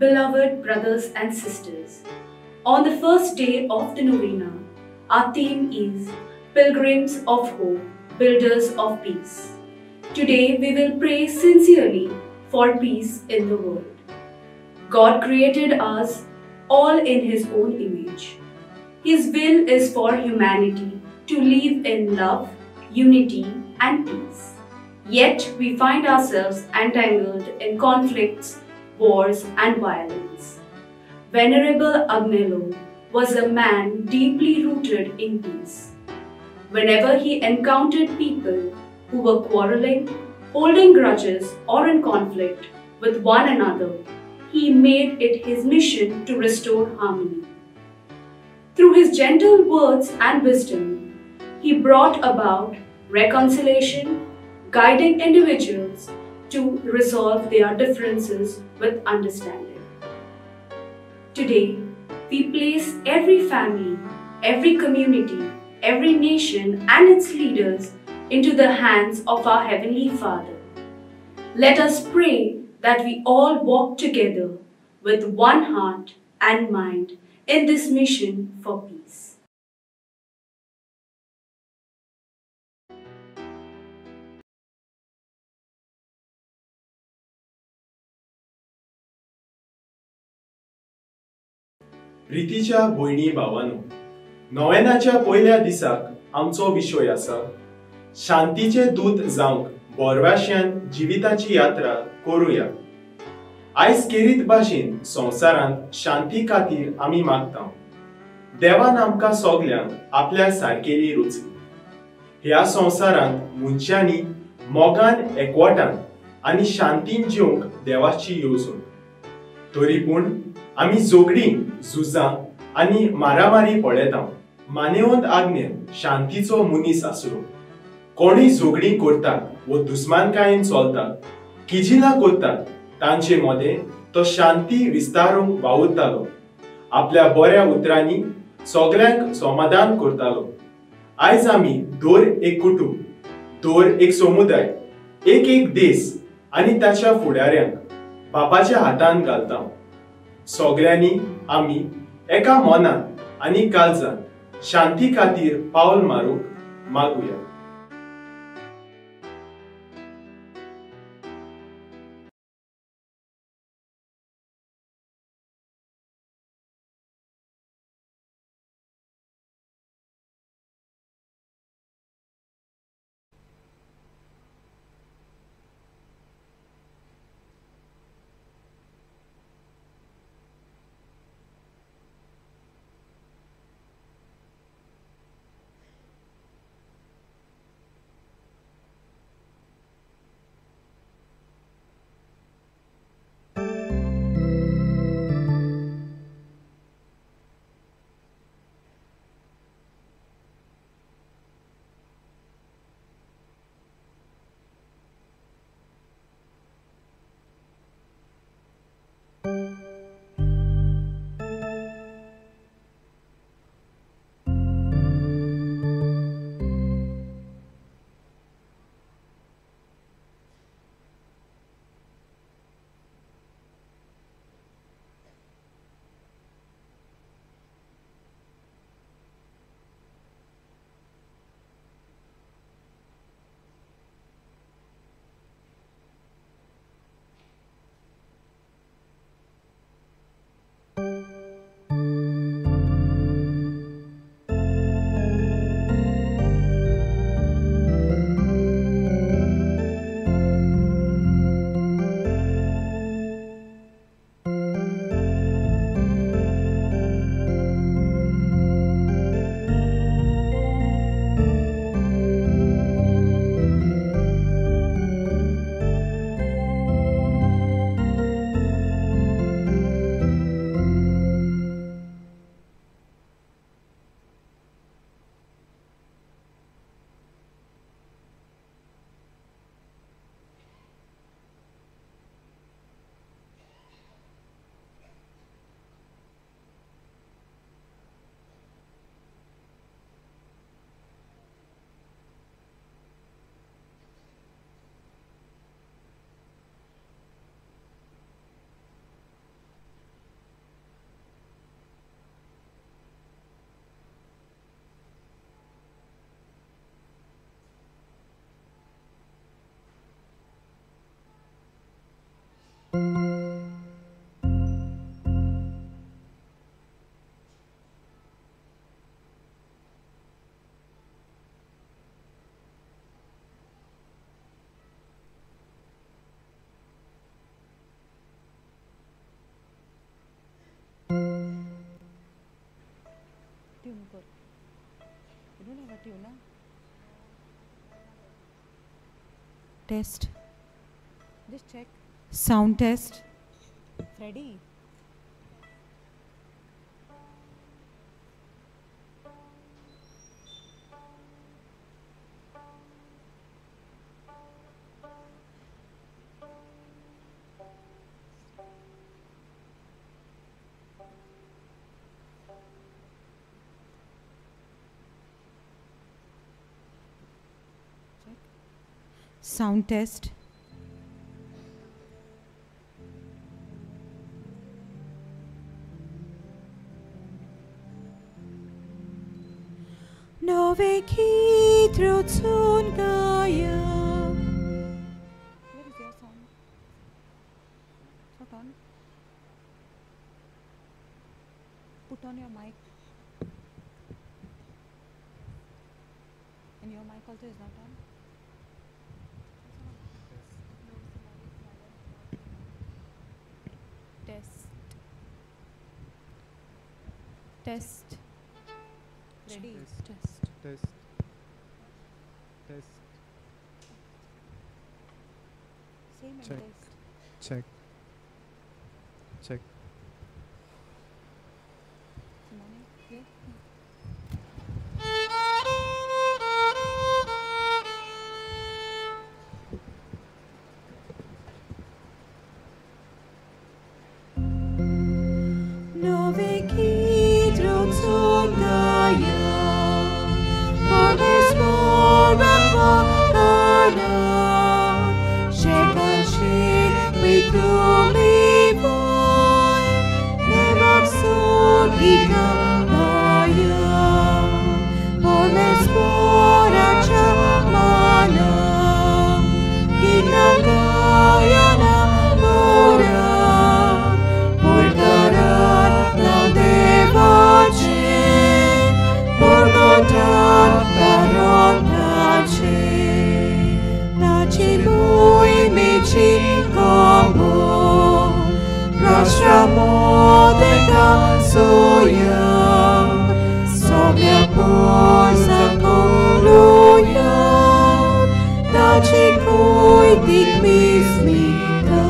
Beloved brothers and sisters, on the first day of the novena, our theme is Pilgrims of Hope, Builders of Peace. Today we will pray sincerely for peace in the world. God created us all in His own image. His will is for humanity to live in love, unity, and peace. Yet we find ourselves entangled in conflicts, wars, and violence. Venerable Agnello was a man deeply rooted in peace. Whenever he encountered people who were quarreling, holding grudges, or in conflict with one another, he made it his mission to restore harmony. Through his gentle words and wisdom, he brought about reconciliation, guiding individuals to resolve their differences with understanding. Today, we place every family, every community, every nation and its leaders into the hands of our Heavenly Father. Let us pray that we all walk together with one heart and mind in this mission for peace. प्रितीच्या भयणी भावांनो, नोवेनाच्या पयल्या दिसाक आमचो विशय आसा शांतीचे दूत जावंक बोरवाश्यान जिविताची यात्रा करूया. आयज केरीत भाशेन संवसारांत शांती खातीर आमी मागता. देवान आमकां सगल्यांक आपल्या सारकेली रचली. ह्या संवसारांत मनशांनी मोगान एकवटान आनी शांतीन जिवंक देवाची येवजण. तरी पूण आमी झगडीं, झुजां आनी मारामारी पळयता. मानेवंत आज्ञेन शांतीचो मनीस आसलो. कोणीय झगडीं करतात व दुस्मानकायेन चलतात, किजिलां करतात, तांचे मदें तो शांती विस्तारूंक वावुरतालो. आपल्या बऱ्या उतरांनी सगल्यांक समाधान करतालो. आयज आमी दर एक कुटुंब, दर एक समुदाय, एक देश आनी ताच्या फुडाऱ्यांक बापाच्या हातान घालता. सगल्यांनी आमी एका मनान आनी काळजान शांती खातीर पावल मारूंक मागुया. Tune कर. You don't have a tune, na? Test. Just check. Sound test. Freddy. Check. Sound test. Nove Kitro Gaya. Where is your sound? It's not on. Put on your mic. And your mic also is not on. Test. Test. Ready. Test. Test. Test. Same and Check. test. Check. Check. Simone, here. Nove Kitro Gaya. Formes Mora Vana. Shekal Shek Vikumi Boy. Never so Gita Gaya. Formes Mora Chamana. Gita Gaya Namora. Portaran na devace, portaran karon tace, tace lui mici combo, rasramo de kansoya, somia porsa koluya, tace koi dik mismita.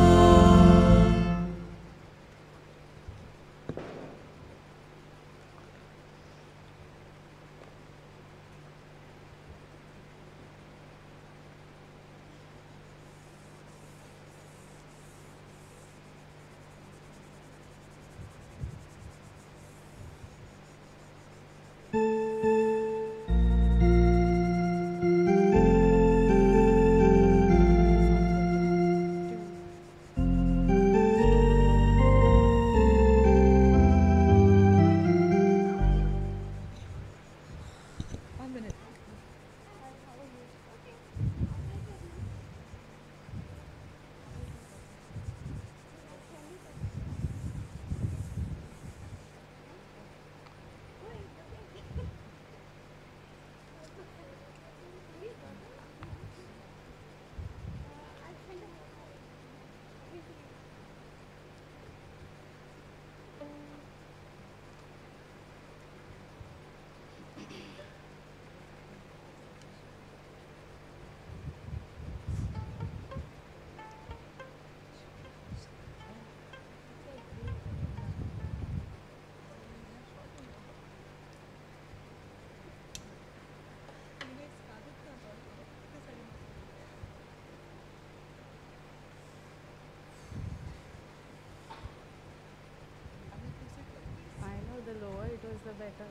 I know the lower it was the better.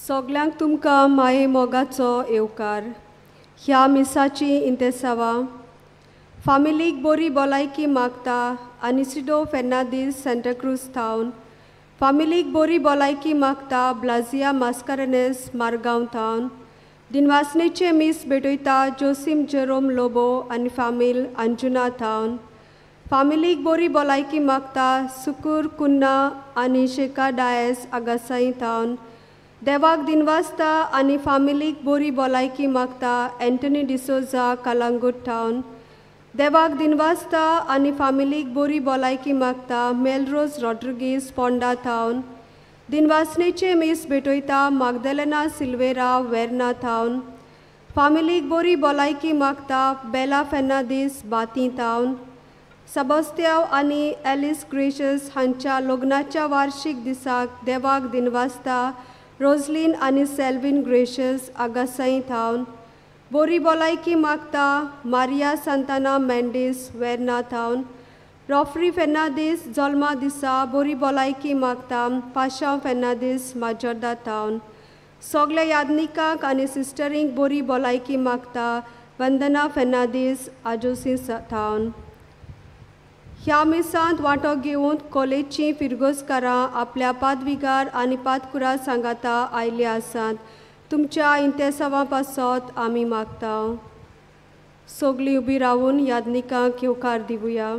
सगळ्यांक तुमकां माये मोगाचो येवकार. ह्या मिसाची इंतेसावा फामिलीक बरी भलायकी मागता आनिसिडो Fernandes Santacruz town. फामिलीक बरी भलायकी मागता ब्लाजिया मास्कारेनेस मारगांव टावन. दिनवासनेचे मीस भेटयता जोसिम जेरोम लोबो आनी फामील अंजुना टावन. फामिलीक बरी भलायकी मागता सुकूर कुन्ना आनी शेका डायस आगासाई टावन. देवाक दिनवासता आनी फामिलीक बरी भलायकी मागता एंटनी डिसोजा कलांगूट टावन. देवाक दिनवासता आनी फामिलीक बरी भलायकी मागता मेलरोज रॉड्रिगीस पोंडा टावन. दिनवासनेचे मीस भेटयता मागदलेना सिल्वेरा वेर्ना टावन. फामिलीक बरी भलायकी मागता बेला फेर्नांदीस बाती टावन. सबस्त्याव आनी एलिस ग्रेशियस हांच्या लग्नाच्या वार्षिक दिसाक देवाक दिनवासता रोजलीन आनी सेल्विन ग्रेशियस आगासाई टावन. बरी भलायकी मागता मारिया सांताना मेंडीस वेर्ना टावन. रॉफ्री फेर्नांदीस जल्मा दिसा बरी भलायकी मागता पाशांव फेर्नांदीस माजोर्दा टावन. सगल्या यादनिकांक आनी सिस्टरींक बरी भलायकी मागता वंदना फेर्नांदीस आजोसी टावन. ह्या मिसांत वांटो घेवन कॉलेजची फिरगोसकारां आपल्या पादविगार आनी पातकुरा सांगाता आयिल्ले आसात. तुमच्या इंतेसावा पासत आमी मागता. सगळीं उबी रावून यादनिकांक येवकार दिवया.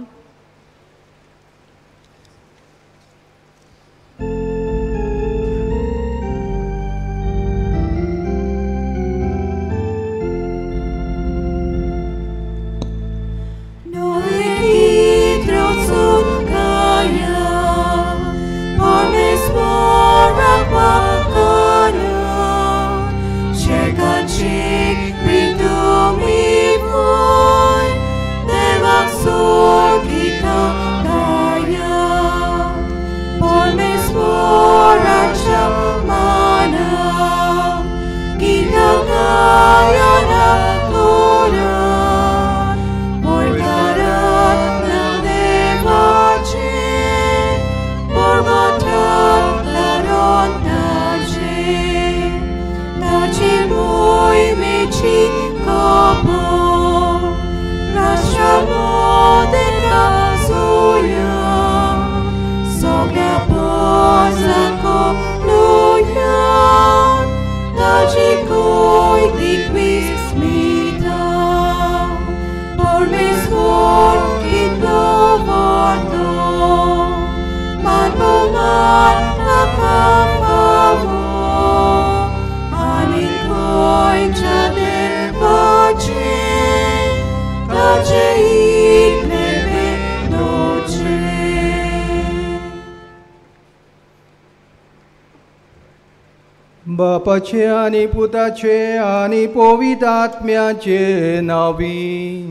बापाचे आनी पुताचे आनी पवित्र आत्म्याचे नावी.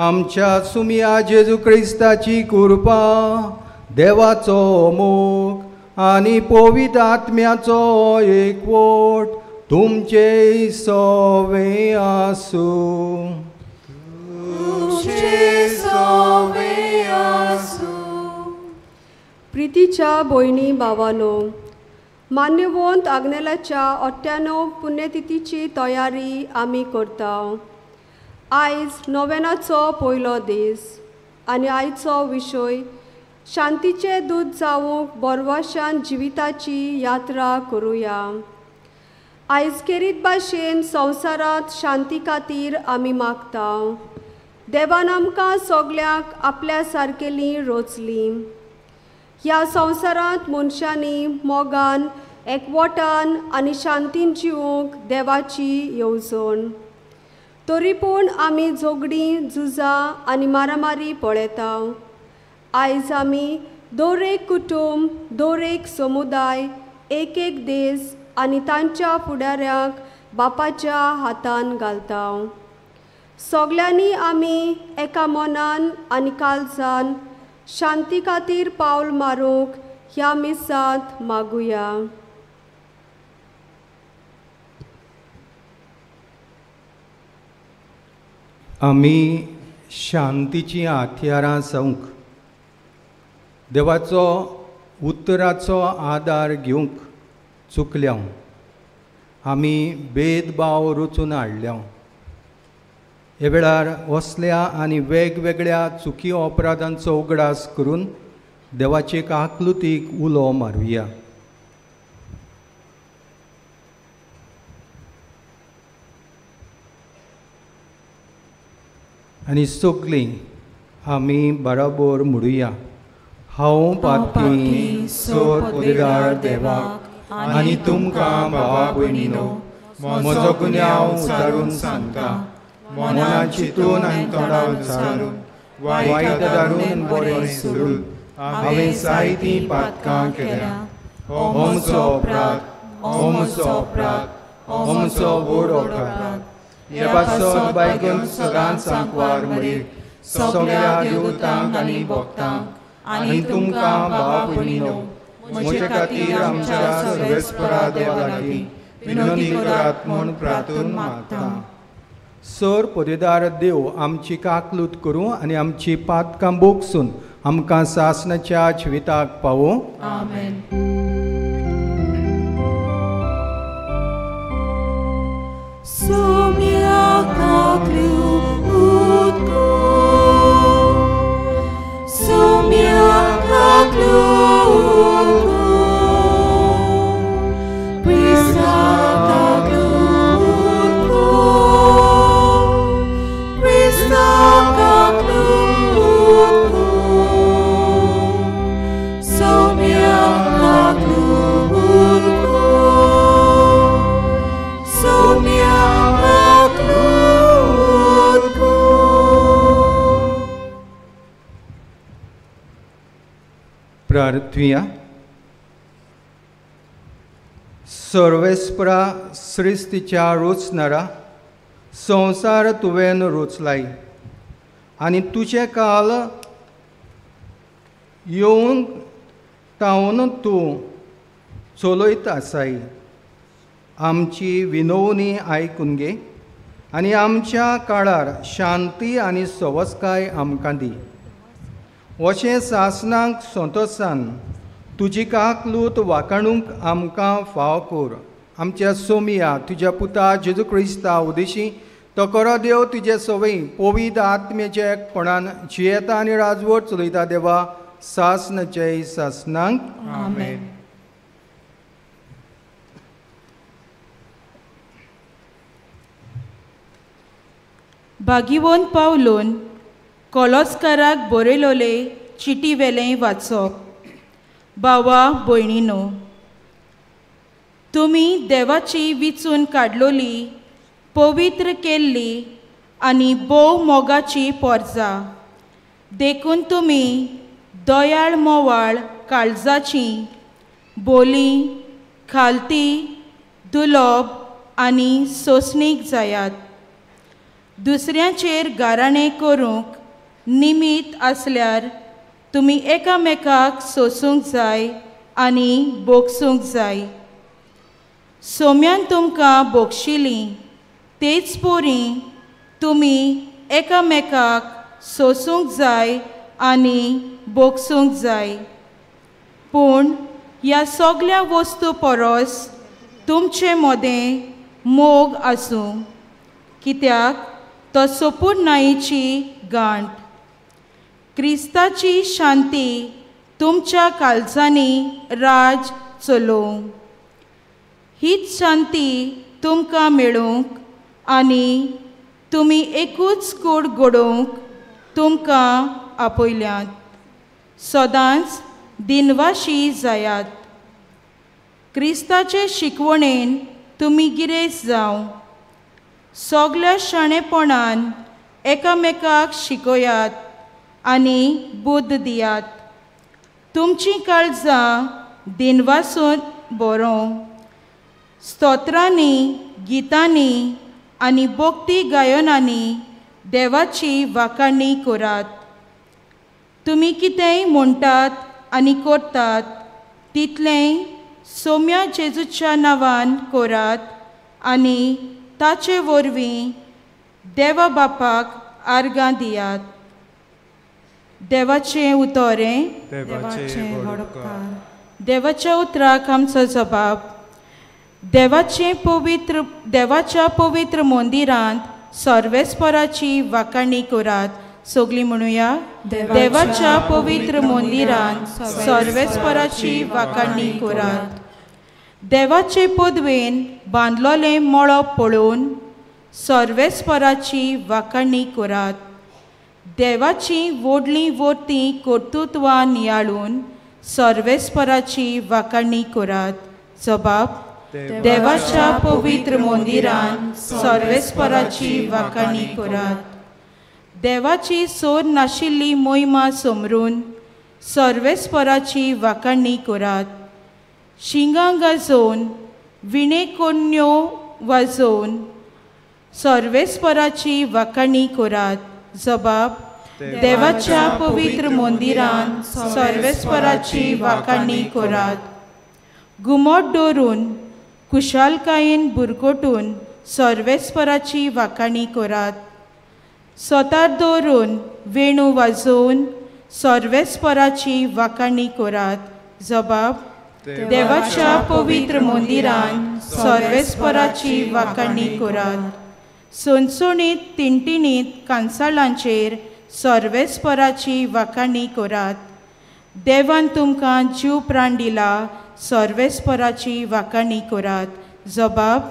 आमच्या सुमिया जेजू क्रिस्ताची कृपा, देवाचो मोग आनी पवित्र आत्म्याचो एकवट तुमचे सवे आसूं. प्रितीच्या भयणी भावानो, मान्यवंत आग्नेलाच्या 98 पुण्यतिथीची तयारी आमी करता. आयज नोवेनाचो पयलो दीस आनी आयचो विशय शांतीचे दूत जावूंक बोरवाशान जिविताची यात्रा करुया. आयज खेरीत भाशेन संवसारांत शांती खातीर आमी मागता. देवान आमकां सगळ्यांक आपल्या सारकेलीं रोचलीं. ह्या संवसारांत मनशांनी मोगान एकवटान आनी शांतीन जिवूंक देवाची येवजण. तरी पूण आमी झगडीं झुजां आनी मारामारी पळयता. आयज आमी दर एक कुटुंब, दर एक समुदाय, एक एक देश आनी तांच्या फुडाऱ्यांक बापाच्या हातान घालता. सगळ्यांनी आमी एका मनान आनी काळजान शांती खातीर पावल मारूंक ह्या मिसांत मागुया. आमी शांतीची हाथियारां जावंक देवाचो उत्तराचो आदार घेवंक चुकल्या, आमी भेदभाव रचून हाडल्या. हे वेळार असल्या आनी वेगवेगळ्या चुकी अपराधांचो उगडास करून देवाचे काकलुतीक उलो मारुया. आनी सगळीं आमी बराबर म्हणुया. हांव पातकी सोर पोदेदार देवाक आनी तुमकां भावा भयणीनो, म्हजो गुन्यांव उचारून सांगता, मनान चिंतून आनी तोंडार उच्चारून वायट दारून बरें सोडून हांवें जायतीं पातकां केल्या. हो म्हजो अपराध, हो म्हजो अपराध, हो म्हजो व्हड अपराध. हे पासत बायकोन सदांच सांकवार म्हणीर सगळ्या देवतांक आनी भक्तांक आनी तुमकां भावा भयणीनो, म्हजे खातीर आमच्या सर्वेस्परा देवा लागीं विनंती करात म्हूण प्रार्थून मागता. सर पोदेदार देव आमची काकलूत करूं आनी आमची पातकां बोगसून आमकां सासणाच्या जिविताक पावो. आमेन. Somia kaklut ko, Somia kaklut ko, Krista kaklut ko, Krista kaklut ko, Somia kaklut ko, Somia प्रार्थुया. सर्वेस्परा सृश्टीच्या रचणारा संवसार तुवें रचलाय आनी तुजे काल येवन तावन तूं चलयत आसाय. आमची विनवणी आयकून घे आनी आमच्या काळार शांती आनी सवस्काय आमकां दी. अशें सासणांक संतोसान तुजी काकलूत वाखाणूंक आमकां फाव कर. आमच्या सोमिया तुज्या पुता जेजू क्रिस्ता उदेशी तो खरो देव तुजे सवय पवित्र आत्म्याच्या एकपणान जियेता आनी राजवट चलयता देवा सासणाचे सासणांक. आमेन. भागिवोन पावलोन कोलोस्काराक बरयलोले चिटी वेलें वाचप. भावा भयणीनो, तुमी देवाची विचून काडलोली पवित्र केल्ली आनी बोव मोगाची पोरजां देखून तुमी दयाळ मोवाळ काळजाची बोली खालती दुलोब आनी सोंसणीक जायात. दुसऱ्यांचेर गाराणें करूंक निमीत आसल्यार तुमी एकामेकाक सोसूंक जाय आनी बोगसूंक जाय. सोम्यान तुमकां बोगशिली तेच पोरी तुमी एकामेकाक सोसूंक जाय आनी बोगसूंक जाय. पूण ह्या सगळ्या वस्तू परस तुमचे मोदें मोग आसूं, कित्याक तो सोपूर्णायेची गांठ. क्रिस्ताची शांती तुमच्या काळजांनी राज चलोवं. हीच शांती तुमकां मेळूंक आनी तुमी एकूच कूड घडोवंक तुमकां आपयल्यात. सदांच दिनवाशी जायात. क्रिस्ताचे शिकवणेन तुमी गिरेज जावं. सगळ्या शाणेपणान एकामेकाक शिकोयात आनी बुद्ध दियात. तुमची काळजां दिनवासून बरोवं. स्तोत्रांनी गितांनी आनी भक्ती गायनांनी देवाची वाखाणणी करात. तुमी कितेंय म्हणटात आनी करतात तितलें सोम्या जेजूच्या नांवान करात आनी ताचे वरवीं देवा बापाक आर्गां दियात. देवाचें उतोरें देवाचे वडकार देवाच्या उतराक आमचो जबाब. देवाच्या पवित्र मंदिरांत सर्वेस्पराची वाखाणी करात. सगळीं म्हणुया. देवाच्या पवित्र मंदिरांत सर्वेस्पराची वाखाणी करात. देवाचे पदवेन बांदलोलें मळब पळोवन सर्वेस्पराची वाखाणी करात. देवाची व्हडलीं वर्तीं कर्तुत्वां नियाळून सर्वेस्पराची वाखाणी करात. जबाब. देवाच्या पवित्र मंदिरांत सर्वेस्पराची वाखाणी करात. देवाची सोर नाशिल्ली मोहिमा समरून सर्वेस्पराची वाखाणी करात. शिंगां गाजोवन विणे कोन्यो वाजोवन सर्वेस्पराची वाखाणी करात. जबाब. देवाच्या पवित्र मंदिरांत सर्वेस्पराची वाखाणी करात. घुमट दवरून कुशालकायेन बुरकोटून सर्वेस्पराची वाखाणी करात. सोतार दवरून वेणू वाजोवन सर्वेस्पराची वाखाणी करात. जबाब. देवाच्या पवित्र मंदिरांत सर्वेस्पराची वाखाणी करात. सणसणीत तिणतिणीत कांसाळांचेर सर्वेस्पराची वाखाणी करात. देवान तुमकां जीव प्राण दिला. सर्वेस्पराची वाखाणी करात. जबाब.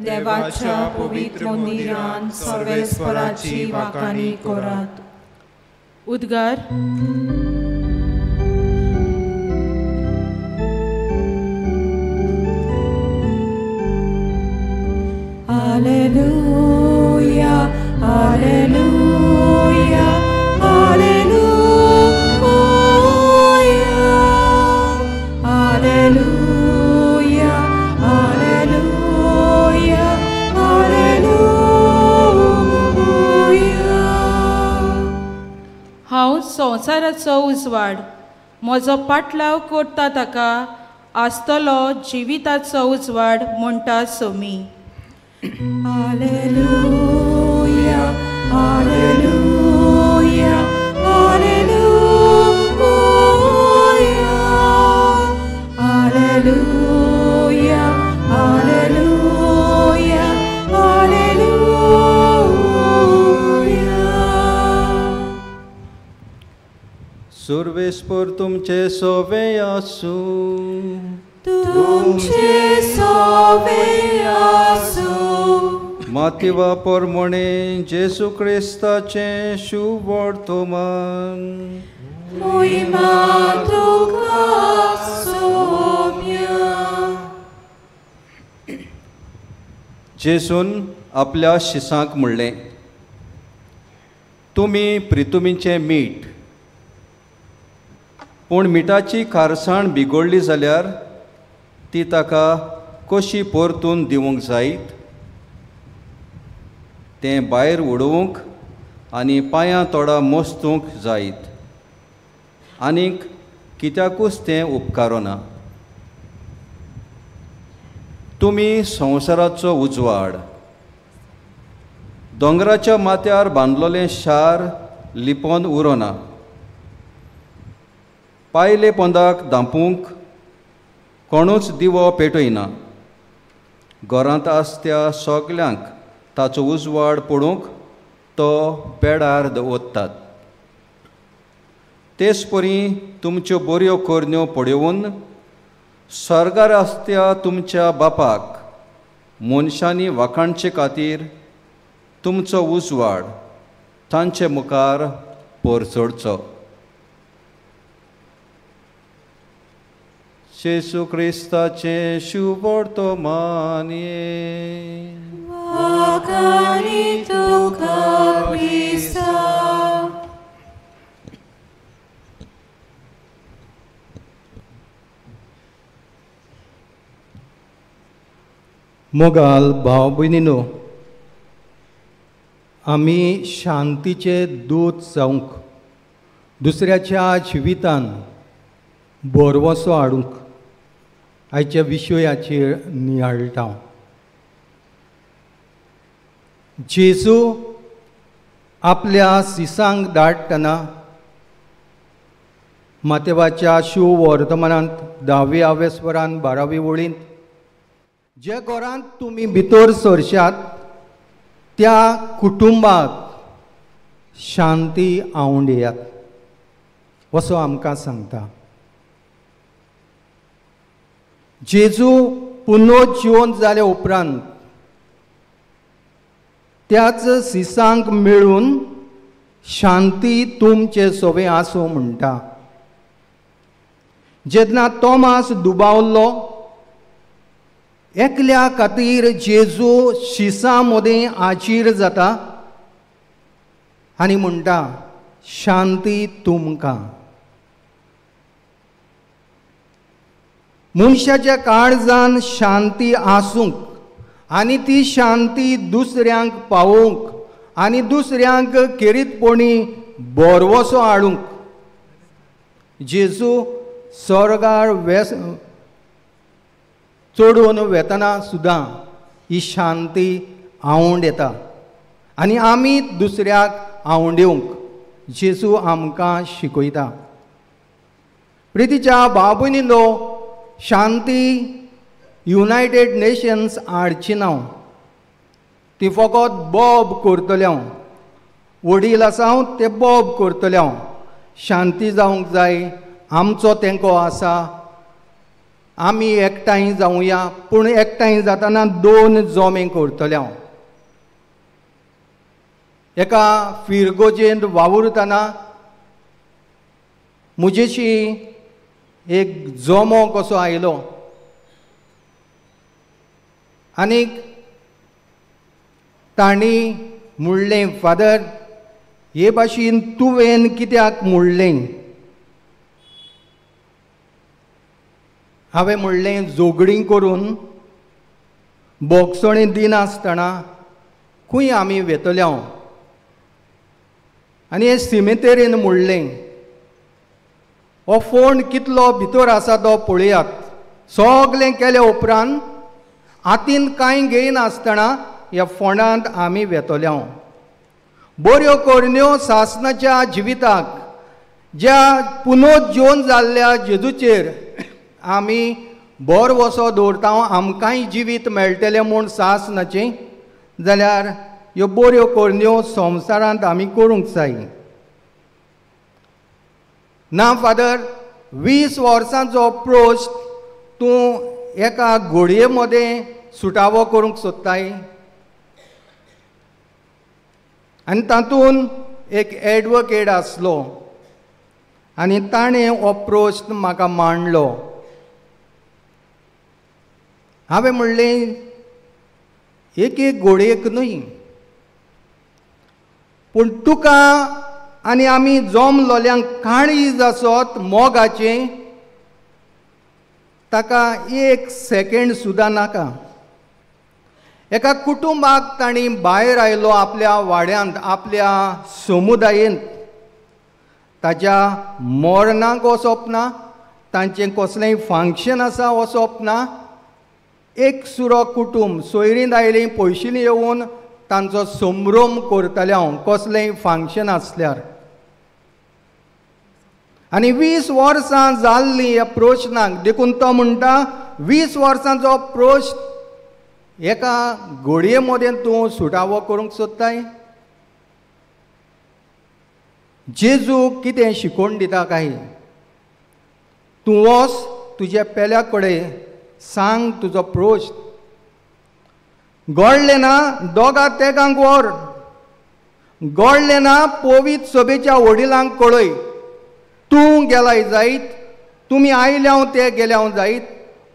देवाच्या पवित्र मंदिरांत सर्वेस्पराची वाखाणी करात. उद्गार. Alleluia, Alleluia, Alleluia, Alleluia, Alleluia, Alleluia. हांव संवसाराचो उजवाड. म्हजो पाटलाव करता ताका आसतलो जिविताचो उजवाड म्हणटा Somi. Alleluia, Alleluia, Alleluia, Alleluia, Alleluia, Alleluia. सर्वेस्पर तुमचे सोवे आसूं. तुमचे सोवे आसूं. मातिवा पोरमोणे जेसू क्रिस्ताचे शुभ वर्तमान. मोहिमा तुका सौम्य. जेसून आपल्या शिसांक म्हणलें, तुमी प्रितुमीचें मीठ. पूण मिठाची खारसाण बिगडली जाल्यार ती ताका कशी परतून दिवंक जायत? तें भायर उडोवंक आनी पांयां तोडा मोस्तूंक जायत. आनीक कित्याकूच तें उपकारोना. तुमी संवसाराचो उजवाड. दोंगराच्या माथ्यार बांदलोलें शार लिपोवन उरोना. पायले पोंदाक धांपूंक कोणूच दिवो पेटयना. घरांत आसत्या सगल्यांक ताचो उजवाड पडूंक तो बेडार ओततात. तेच परी तुमच्यो बऱ्यो करण्यो पळोवन स्वर्गार आसत्या तुमच्या बापाक मनशांनी वाखाणचे खातीर तुमचो उजवाड तांचे मुखार परचडचो. जेसू क्रिस्ताचे शुभ वर्तमान. वाखाणी तुका क्रिस्ता. मोगाल भाव भयणीनो, आमी शांतीचे दूत जावंक दुसऱ्याच्या जिवितान बोरवोसो हाडूंक आयच्या विशयाचेर नियाळटा. जेजू आपल्या सिसांक धाडटना मातेवाच्या शिव वर्तमानांत 10व्या स्वरान 12वी ओळींत जे घरांत तुमी भितर सरशात त्या कुटुंबाक शांती आंवडेयात असो आमकां सांगता. जेजू पुनरुज्जीवन जाले उपरांत त्याच सिसांक मेळून शांती तुमचे सोबे आसूं म्हणटा. जेन्ना तोमास दुबावल्लो एकल्या खातीर जेजू शिसां मदें आजीर जाता आनी म्हणटा शांती तुमकां. मनशाच्या काळजान शांती आसूंक आनी ती शांती दुसऱ्यांक पावोवंक आनी दुसऱ्यांक खेरीतपणी बोरवोसो हाडूंक जेजू स्वर्गार चडून वेतना सुद्दां ही शांती आंवड येता आनी आमी दुसऱ्याक आंवडेवंक जेजू आमकां शिकयता. प्रितीच्या भाव भयणींनो, शांती युनायटेड नेशन्स हाडची ना. ती फकत बॉब करतले हांव. वडील आसा हांव ते बॉब करतले हांव. शांती जावंक जाय, आमचो तेंको आसा, आमी एकठांय जावया, पूण एकठांय जाताना 2 जोमे करतले हांव. एका फिरगोजेंत वावुरतना म्हजेशी एक जोमो कसो आयलो आनीक तांणी म्हणलें, फादर हे भाशेन तुवें कित्याक म्हणलें? हांवें म्हणलें, जोगडी करून बोगसणी दिनासतना खंय आमी वेतले हांव. आनी हे सिमेतेरीन म्हणलें, हो फोंड कितलो भितर आसा तो पळयात. सगलें केले उपरांत हातीन कांय घेयनासतना ह्या फोंडांत आमी वेतले हांव. बऱ्यो करण्यो सासणाच्या जिविताक ज्या पुनरुज्जीवन जाल्ल्या जेजूचेर आमी बोर वसो दवरता. आमकांय जिवीत मेळटलें म्हूण सासणाचें जाल्यार ह्यो बऱ्यो करण्यो संवसारांत आमी करूंक जाय. ना फादर, 20 वर्सांचो प्रोस्ट तूं एका घोडये मदें सुटावो करूंक सोदताय आनी तातूंत एक एडवोकेट आसलो आनी ताणें हो प्रोस्ट म्हाका मांडलो. हांवें म्हणलें, एक घोडयेक न्हय, पूण तुका आनी आमी जमलोल्यांक काळीज आसत मोगाचें ताका 1 सेकंड सुद्दां नाका. एका कुटुंबाक तांणी भायर आयलो आपल्या वाड्यांत, आपल्या समुदायेंत. ताच्या मरणाक वचप ना, तांचें कसलेंय फंक्शन आसा वचप ना. एक सुरो कुटुंब सोयरींत आयलीं, पयशीं येवन तांचो संभ्रम करतले हांव कसलेंय फंक्शन आसल्यार. आनी 20 वर्सां जाल्लीं ह्या प्रोशनाक, देखून तो म्हणटा 20 वर्सांचो प्रोश्ट एका घोडये मदें तूं सुटावो करूंक सोदताय. जेजू कितें शिकोवन दिता काय? तूं वच तुज्या पेल्या कडेन सांग तुजो प्रोश्ट. घडलें ना दोगा तेगांक व्हर. घडलें ना पवित्र सभेच्या वडिलांक कळय. तूं गेलाय जायत, तुमी आयल्याव ते गेल्याव जायत,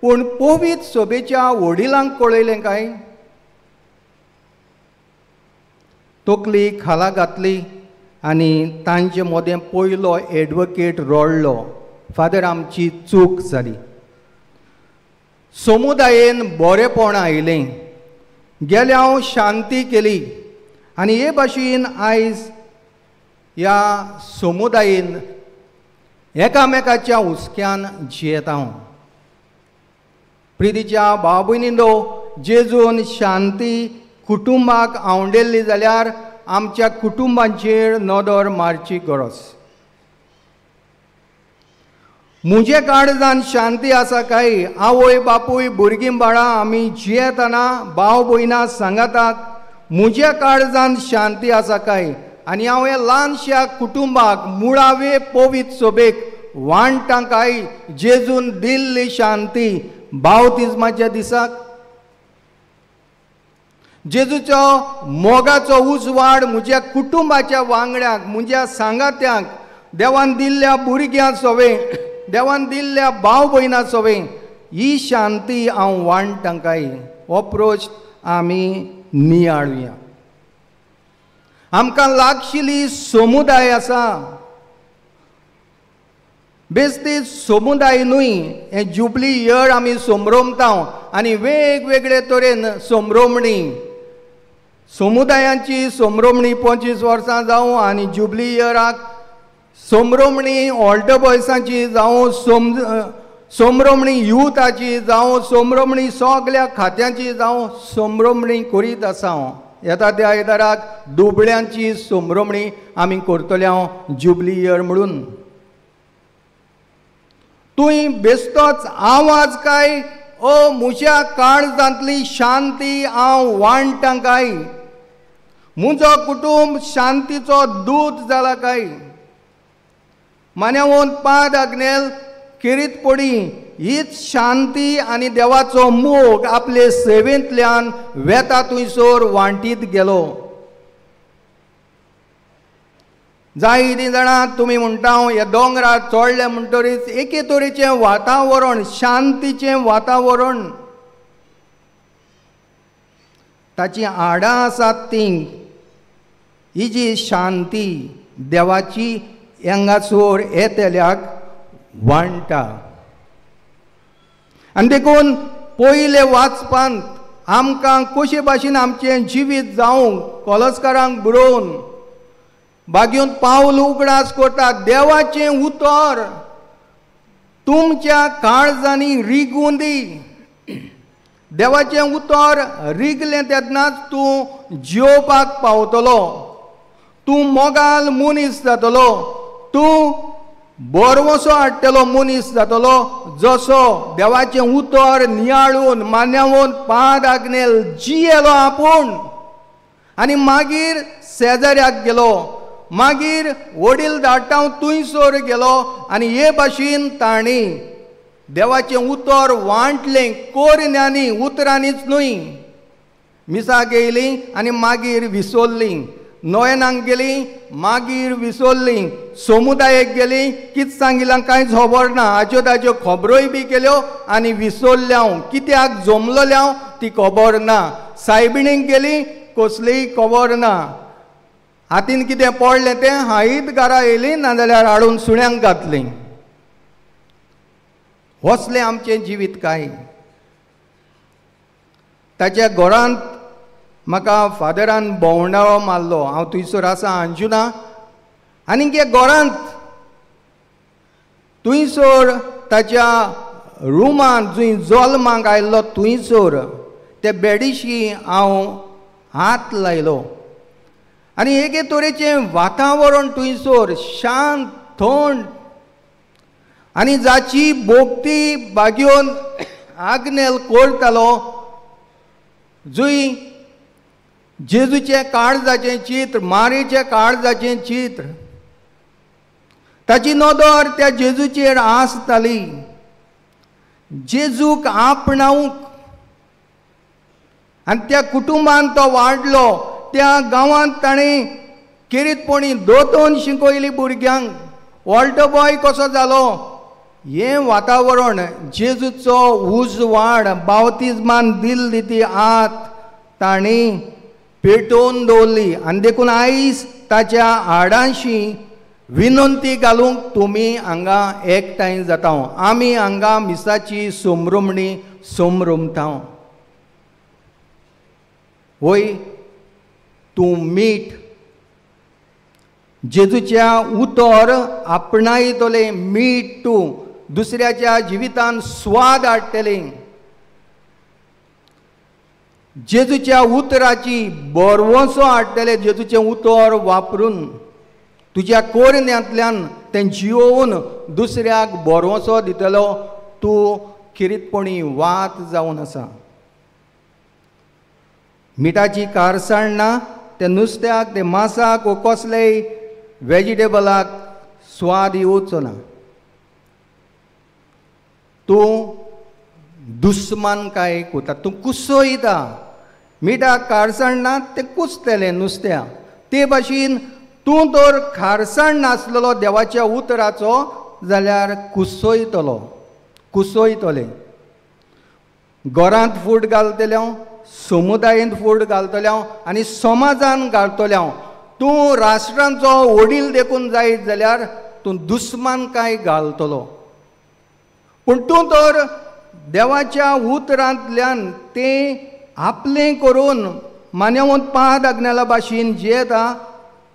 पूण पवित्र सभेच्या वडिलांक कळयलें काय? तकली खाला घातली आनी तांचे मदें पयलो एडवोकेट रडलो. फादर, आमची चूक जाली. समुदायेन बरेपण आयलें, गेल्याव शांती केली आनी हे भाशेन आयज ह्या समुदायेन एकामेकाच्या हुस्क्यान जियेता हांव. प्रितीच्या भाव भयणींनो, जेजून शांती कुटुंबाक आंवडेल्ली जाल्यार आमच्या कुटुंबांचेर नदर मारची गरज. मुझे काळजान शांती आसा काय? आवय बापूय भुरगीं बाळां आमी जियेतना भाव भयणां सांगातात मुझे काळजान शांती आसा काय? आनी हांव हे ल्हानशा कुटुंबाक मुळावे पवित्र सोबेक वांटां काय जेजून दिल्ली शांती बावतिजमाच्या दिसाक? जेजूचो मोगाचो उजवाड म्हज्या कुटुंबाच्या वांगड्यांक म्हज्या सांगात्यांक देवान दिल्ल्या भुरग्यां सोवे देवान दिल्ल्या भाव भयणां सोवे ही शांती हांव वांटां काय? हो प्रश्न आमी नियाळुया. आमकां लागशिल्ली समुदाय आसा बेस्ती समुदाय न्हय. हे जुबली इयर आमी सोमरोमता आनी वेगवेगळे तरेन सोमरोमणी समुदायांची सोमरोमणी 25 वर्सां जावं आनी जुबली इयराक सोमरोमणी ऑल्टर बॉयसांची जावं सोमरोमणी युथाची जावं सोमरोमणी सगळ्या खात्यांची जावं सोमरोमणी करीत आसा. येता त्या आयताराक दुबळ्यांची सोमरोमणी आमी करतले हांव जुबली इयर म्हणून. तुय बेस्तोच आवाज काय? ओ म्हज्या काळजांतली शांती हांव वांटां काय? म्हजो कुटुंब शांतीचो दूत जाला काय? मान्यावून 5 आग्नेल किरीत पडी हीच शांती आनी देवाचो मोग आपले सेवेंतल्यान वेता थंयसर वांटीत गेलो. जायतीं जाणां तुमी म्हणटा हे दोंगरार चोडले म्हणटरीच एके तरेचें वातावरण शांतीचें वातावरण ताची आडां आसात तीं ही जी शांती देवाची हांगासर येतल्याक वांटा. आनी देखून पयले वाचपांत आमकां कशे भाशेन आमचें जिवीत जावंक कॉलस्कारांक बरोवन बागेंत पावल उगडास करता देवाचें उतर तुमच्या काळजांनी रिगून दी. देवाचें उतर रिगलें तेन्नाच तूं जियोवपाक पावतलो. तूं मोगाल मनीस जातलो. तूं बोरवसो हाडटलो मनीस जातलो जसो देवाचें उतर नियाळून मान्यावून 5 आग्नेल जियेलो आपूण आनी मागीर शेजाऱ्याक गेलो. मागीर वडील धाटांव थंयसर गेलो आनी हे भाशेन तांणी देवाचें उतर वांटलें कोरण्यांनी उतरांनीच न्हय. मिसाक येयलीं आनी मागीर विसरलीं. नोयनाक गेलीं मागीर विसरलीं. समुदायाक गेलीं कितें सांगिलां कांयच खबर ना. हाच्यो ताच्यो खबरोय बी केल्यो आनी विसरल्यो. कित्याक जमलेल्यो ती खबर ना. सायबिणीक गेलीं कसलीय खबर ना. हातीन कितें पडलें तें हायीत घरा येयलीं नाजाल्यार हाडून सुण्यांक घातलीं. वसलें आमचें जिवीत काय? ताच्या घरांत म्हाका फादरान भोंवडाळो मारलो. हांव थंयसर आसा अंजुना आनी हे घरांत थंयसर ताच्या रुमान जंय जल्माक आयल्लो थंयसर ते बेडीशी हांव हात लायलो आनी एके तरेचें वातावरण थंयसर शांत थंड आनी जाची भोगती बागेवन आग्नेल करतालो जंय जेजूचे काळजाचें चित्र मारीचे काळजाचें चित्र ताची नदर त्या जेजूचेर आसताली. जेजूक आपणावंक आनी त्या कुटुंबान तो वाडलो. त्या गांवांत ताणें किरीतपणी दोतोन शिकयली भुरग्यांक. ऑल्टर बॉय कसो जालो. हें वातावरण जेजूचो उजवाड बावतिजमान दिल्ली ती आत ताणें पेटोवन दवरली आनी देखून आयज ताच्या हाडांशी विनंती घालूंक तुमी हांगा एकठांय जाता. आमी हांगा मिसाची सोमरोमणी सोमरोमता. वय तूं मीठ जेजूच्या उतर आपणायतलें मीठ तूं दुसऱ्याच्या जिवितान स्वाद हाडटलें. जेजूच्या उतराची बरवसो हाडटले. जेजूचें उतर वापरून तुज्या कोरण्यांतल्यान तें जियोवन दुसऱ्याक बोरवोसो दितलो तूं खिरीतपणी वात जावन आसा. मिठाची कारसाण ना त्या नुस्त्याक ते मांसाक वो कसलेय वेजिटेबलाक स्वाद येवचो ना. तूं दुस्मानकाय कोता, तूं कुसोयता. मिठाक कारसाण ना तें कुसतलें नुस्त्या. ते भाशेन तूं तर खारसाण नासलेलो देवाच्या उतराचो जाल्यार कुसोयतले. घरांत फूड घालतले, समुदायांत फूड घालतले आनी समाजान घालतले. तूं राष्ट्रांचो वडील देखून जायत जाल्यार तूं दुस्मानकाय घालतलो. पूण तूं तर देवाच्या उतरांतल्यान तें आपलें करून मान्यवंत 5 आज्ञाला भाशेन जियेता.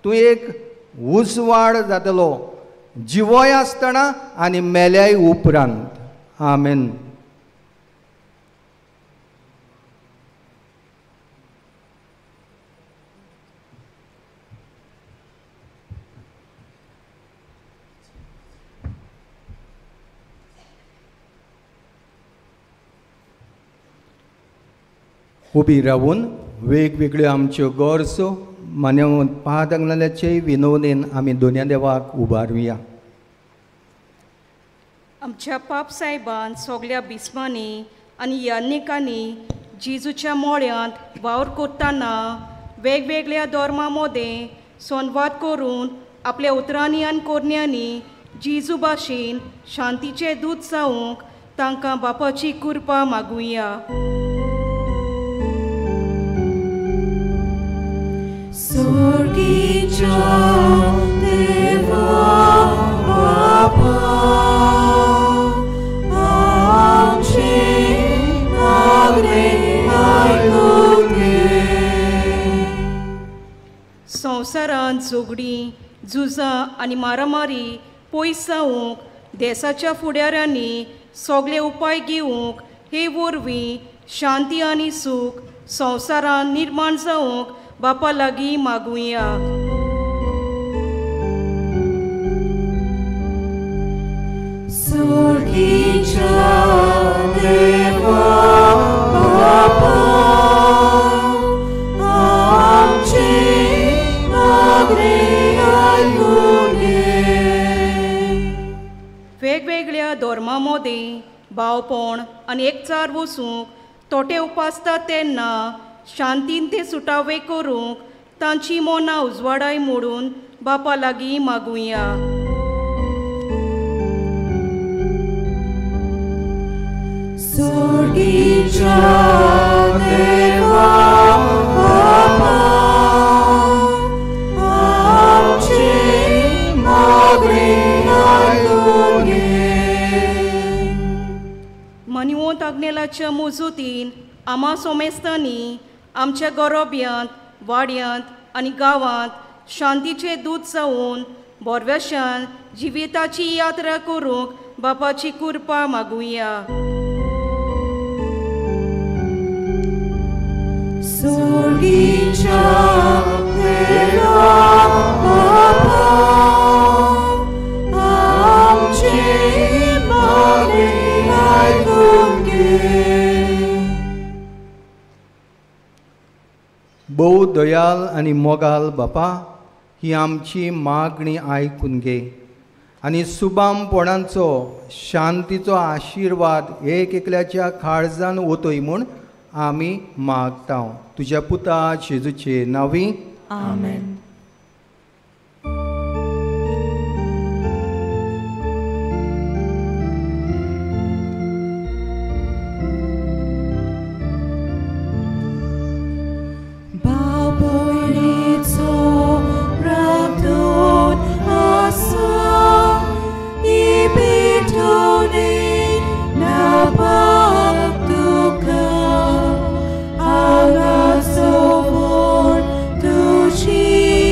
तूं एक उसवाड जातलो, जिवोय आसतना आनी मेल्याय उपरांत. आमेन. उबी रावून वेगवेगळ्यो आमच्यो गरजो मान्यवंत 5 आज्ञालाचे विनवणेन आमी दोनया देवाक उबारुया. आमच्या पाप साहेबान सगळ्या बिस्मांनी आनी यान्निकांनी जेजूच्या मोळ्यांत वावर करतना वेगवेगळ्या धर्मां मदें संवाद करून आपल्या उतरांनी आनी कोरण्यांनी जेजू भाशेन शांतीचे दूत जावंक तांकां बापाची कृपा मागुया. Sorgicha Deva Baba Amche Magre Aiguge. संवसारांत झगडी, झुजां आनी मारामारी पयस जावंक देशाच्या फुडाऱ्यांनी सगळे उपाय घेवंक हे वरवीं शांती आनी सूख संवसारांत निर्माण जावंक बापा लागीं मागुया. Sorgicha Deva Baba Amche Magre Aiguge. वेगवेगळ्या धर्मां मदें भावपण आनी एकचार वचूंक तोटे उपासतात तेन्ना शांतीन ते सुटावे करूंक तांची मोना उजवाडाय मोडून बापा लागीं मागुया. Sorgicha Deva Baba Amche Magre Aiguge. मान्यवंत आज्ञेलाच्या मोजूतीन आमा सोमेस्तांनी आमच्या गरोब्यांत, वाड्यांत आनी गांवांत शांतीचे दूत जावन बोरव्याशान जिविताची यात्रा करूंक बापाची कृपा मागुया. Sorgicha Deva Baba Amche Magre Aiguge. भोव दयाल आनी मोगाल बापा, ही आमची मागणी आयकून घे आनी सुबामपणांचो शांतीचो आशिर्वाद एक एकल्याच्या काळजान वतोय म्हूण आमी मागता. तुज्या पुता जेजूचे नांवी. Amen. She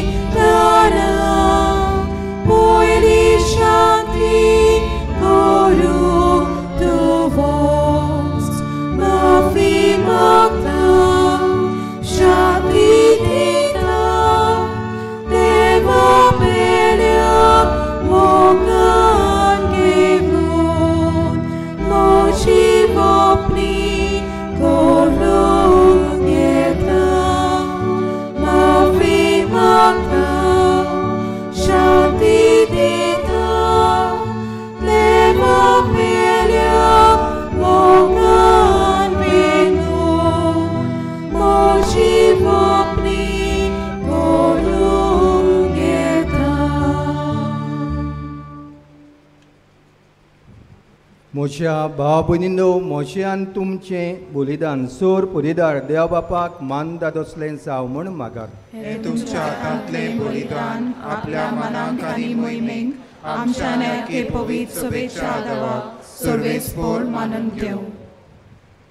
म्हज्या भाव भयणींनो, म्हजें आनी तुमचें बलिदान सोर पुरीदार देव बापाक मान दादोसलें जाव म्हूण मागात. हे तुमच्या हातांतलें बलिदान आपल्या मनाक आनी मोहिमेक आमच्या नेके पवित्र सभेच्या देवाक सर्वेस्पोर मानून घेव.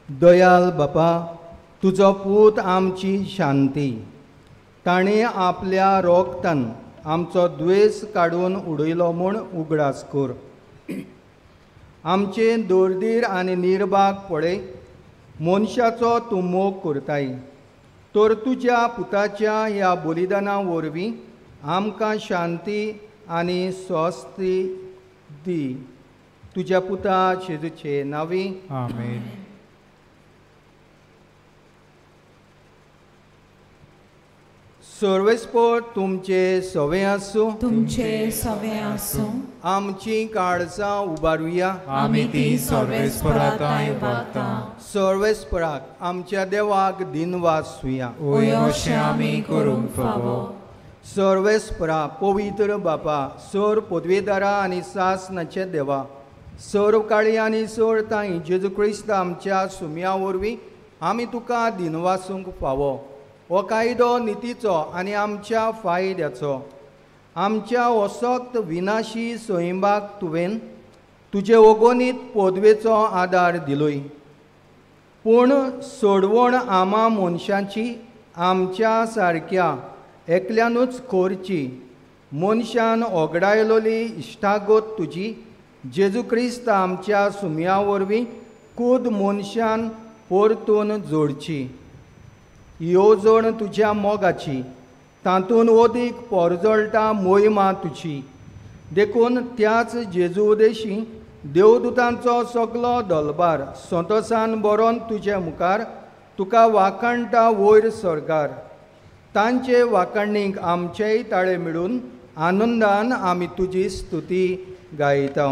दयाल बापा, तुजो पूत आमची शांती. ताणें आपल्या रोगतान आमचो द्वेस काडून उडयलो म्हूण उगडास कर. आमचे दोरदीर आनी निर्भाग पळय, मनशाचो तूं मोग करताय. तर तुज्या पुताच्या ह्या बलिदाना वरवीं आमकां शांती आनी स्वस्थी दी. तुज्या पुता जेजूचे नांवी आमेन. सर्वेस्पोर तुमचे सवे आसूं. तुमचे सवे आसूं. आमची काळजां उबारुया. आमी ती सर्वेस्पराताय वागता. सर्वेस्पराक आमच्या देवाक दिनवासुया. अशें आमी करूंक फावो. सर्वेस्परा पवित्र बापा, सर पदवेदारा आनी सासनाचे देवा, सर्व काळी आनी सर ताई जेजू क्रिस्त आमच्या सुम्या वरवीं आमी तुका दिनवासूंक फावो. हो कायदो नितीचो आनी आमच्या फायद्याचो. आमच्या वसक्त विनाशी सोयंबाक तुवें तुजे ओगोनीत पदवेचो आदार दिलोय. पूण सोडवण आमा मनशांची आमच्या सारक्या एकल्यानूच करची. मनशान ओगडायलोली इश्टागत तुजी जेजू क्रिस्त आमच्या सुम्या वरवीं खूद मनशान परतून जोडची. येवजण तुज्या मोगाची, तातूंत ओदीक पोरजळटा मोहिमा तुजी. देखून त्याच जेजू उदेशी देवदूतांचो सगलो दलबार संतोसान बरोवन तुजे मुखार तुका वाखणटा वयर सरकार. तांचे वाखणणीक आमचेय ताळे मिळून आनंदान आमी तुजी स्तुती गायता.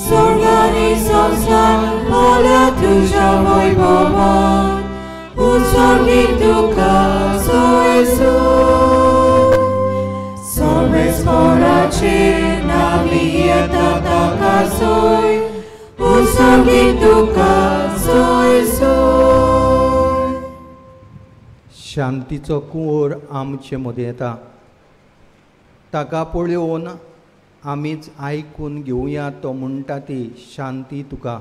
Sorgani संसार भल्या तुझ्या वैभवात उत्सर्गी तुका सोयसो. सर्वेस्पराचे नावी येता ताका सोय, उत्सर्गी तुका सोयसो. शांतीचो कुंवर आमचे मदें येता. ताका पळोवन आमीच आयकून घेवया तो म्हणटा ती शांती तुका.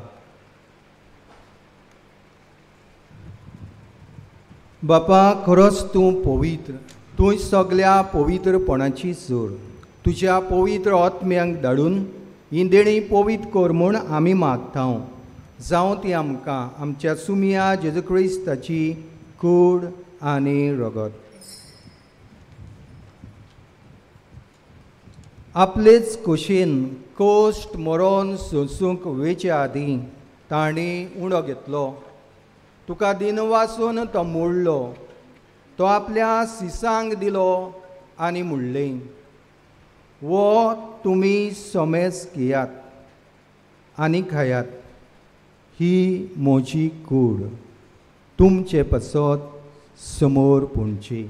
बापा, खरोच तूं पवित्र. तूं सगल्या पवित्रपणाची जोड. तुज्या पवित्र आत्म्यांक धाडून ही देणी पवित्र कर म्हूण आमी मागता. जावं ती आमकां आमच्या सुमिया जेजू क्रिस्ताची कूड आनी रगत. आपलेच कुशीन कोश्ट मरोन सोंसूंक वेचे आदीं ताणें उणो घेतलो. तुका दिनवासून तो मोडलो. तो आपल्या सिसांक दिलो आनी म्हणलें, वो तुमी सोमेस घेयात आनी खायात. ही म्हजी कूड. तुमचे पसत समोर पुंची.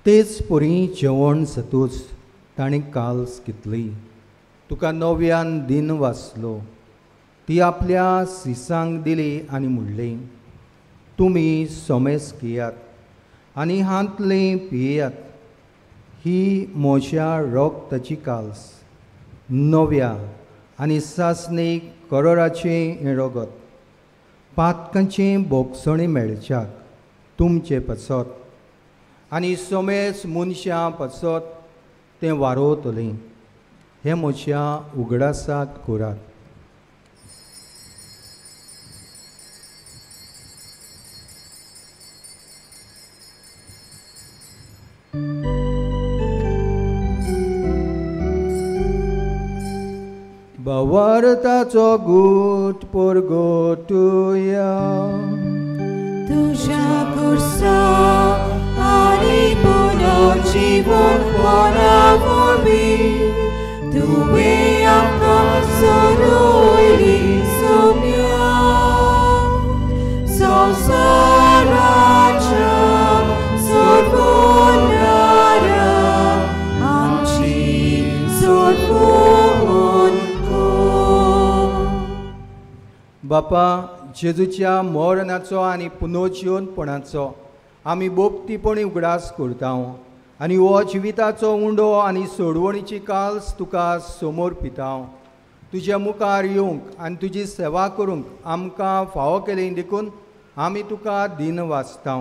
तेच परी जेवण जातूच ताणें काल्स घेतली. तुका नव्यान दिन वाचलो. ती आपल्या सिसांक दिली आनी म्हणलें, तुमी सोमेस घेयात आनी हांतलें पियेयात. ही म्हज्या रोगताची काल्स, नव्या आनी सासणीक कराराचें हें रगत. पातकांचें बोगसणें मेळच्याक तुमचे पसत आनी सोमेस मनशां पसत तें वारोतलें. हें म्हज्या उगडासाक करात. सुवार्ताचो गूट परगटुया तुझ्या कुर्सा आणि पुनर्जीवन वरावरी तुवें आमकां सोडून सोम्या संवसाराच्या सोडवणाऱ्या आमची सोडवण कर. बापा, जेजूच्या मरणाचो आनी पुनर्जीवनपणाचो आमी बोगतीपणी उगडास करता आनी हो जिविताचो उंडो आनी सोडवणीची काल्स तुका समर्पिता. तुज्या मुखार येवंक आनी तुजी सेवा करूंक आमकां फावो केलें देखून आमी तुका दिन वाचता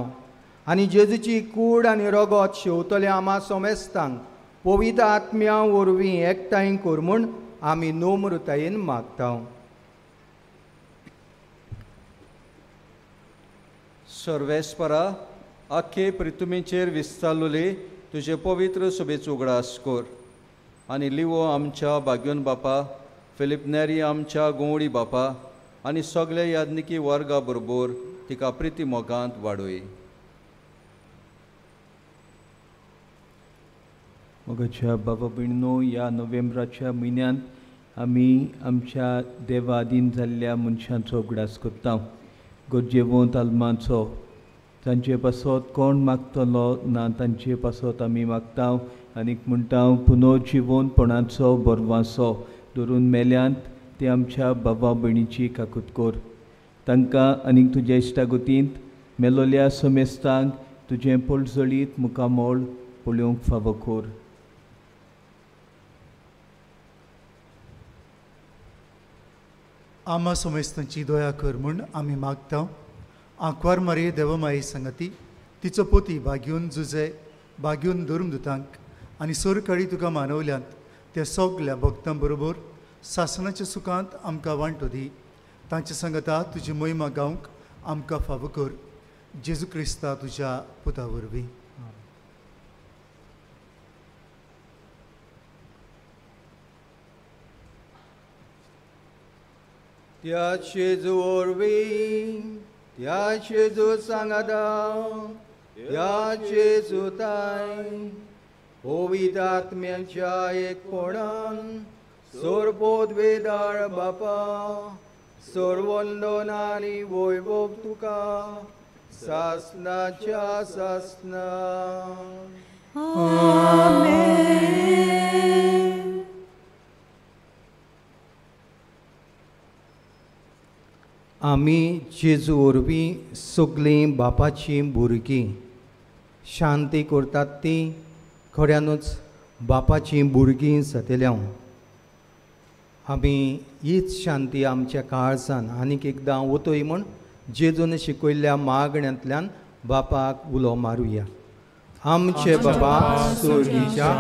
आनी जेजूची कूड आनी रगत शेवतले आमा सोमेस्तांक पवित्र आत्म्या वरवीं एकठांय कर म्हूण आमी नम्रतायेन मागता. सर्वेस्परा, आख्खे पृथ्वीचेर विस्तारलेले तुजे पवित्र सभेचो उगडास कर आनी लिवो आमच्या भाग्योन बापा, फिलिप नेरी आमच्या गोवडी बापा आनी सगळे याज्ञिकी वर्गा बरोबर तिका प्रिती मोगांत वाडोय. मोगाच्या बाबा भयणीनो, ह्या नोव्हेंबराच्या म्हयन्यांत आमी आमच्या देवाधीन जाल्ल्या मनशांचो उगडास करता. गरजेवंत आल्मांचो तांचे पासत कोण मागतलो ना तांचे पासत आमी मागता आनीक म्हणटा पुनर्जीवनपणाचो बरवासो धरून मेल्यांत ते आमच्या बाबा भयणीची काकूट कर. तांकां आनीक तुज्या इश्टागतींत मेलोल्या समेस्तांक तुजें पळजळीत मुखामोळ पळोवंक फावो कर. आमा समेस्तांची दया कर म्हूण आमी मागता. आंकवार मारी देवमाये संगती तिचो पोती भाग्यून जुजे भाग्यून धर्मदुतांक आनी सोरकाळी तुका मानवल्यांत त्या सगल्या भक्तां बरोबर सासणाच्या सुखांत आमकां वांटो दी. तांच्या संगता तुजी महिमा गावंक आमकां फावो कर. जेजू क्रिस्ता तुज्या पुता वरवीं. त्या जेजू वरवीं त्या जेजू सांगादा त्या जेजू ताय पवित्र आत्म्याच्या एकपणान सोरपोदवेदार बापा सोरवंदन आनी वैभव तुका सासनाच्या सासना. आमेन. आमी जेजू वरवीं सगळीं बापाचीं भुरगीं शांती करतात ती खऱ्यानूच बापाचीं भुरगीं जातल्या. आमी हीच शांती आमच्या काळजान आनीक एकदां वतोय म्हूण जेजून शिकयल्ल्या मागण्यांतल्यान बापाक उलो मारुया. आमचे बाबा स्वर्गीच्या,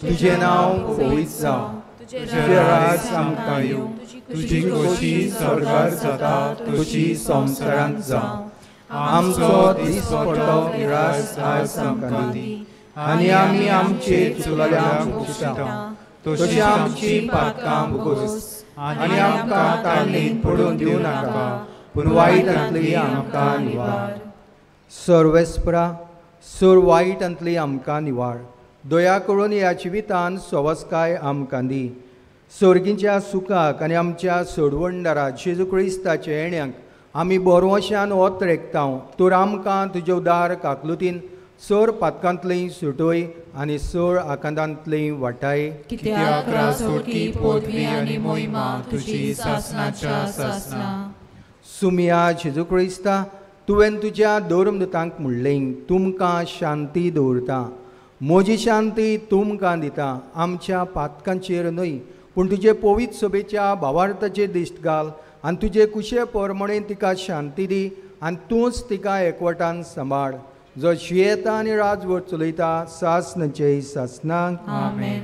तुजें नांव पवित्र जावं, तुजें राज आमकां येवं, तुजी खोशी स्वर्गार जाता तशी संवसारांत जावं. आमचो दिसपडटो निराश आज आमकां दी आनी आमी आमचे चुकल्यांक पुरता तशी आमची पातकां भोगोस आनी आमकां तारणेंत पडून दिवं नाका पूण वायटांतली आमकां निवार. सर्वेस्परा, सोर वायटांतली आमकां निवार. दया करून ह्या जिवितान सवस्काय आमकां दी. सर्गीच्या सुखाक आनी आमच्या सोडवणदारा जेजू क्रिस्ताच्या येण्याक आमी बरोवशान वत रेखता. तर आमकां तुजे उदार काकलुतीन सोर पातकांतली सुटोय आनी सोर आकांतांतली वाटाय. कित्याक रासोटी पदवी आनी मोहिमा तुजी सासनाच्या सासना. सुमिया जेजू क्रिस्ता, तुवें तुज्या धर्मदूतांक म्हणलें तुमकां शांती दवरता. म्हजी शांती तुमकां दिता. आमच्या पातकांचेर न्हय पूण तुजे पवित्र सभेच्या भावार्थाचेर दिश्ट घाल आनी तुजे कुशे परमणे तिका शांती दी आनी तूंच तिका एकवटान सांबाळ. जो जियेता आनी राजवट चलयता सासनाचे सासनाक. आमेन.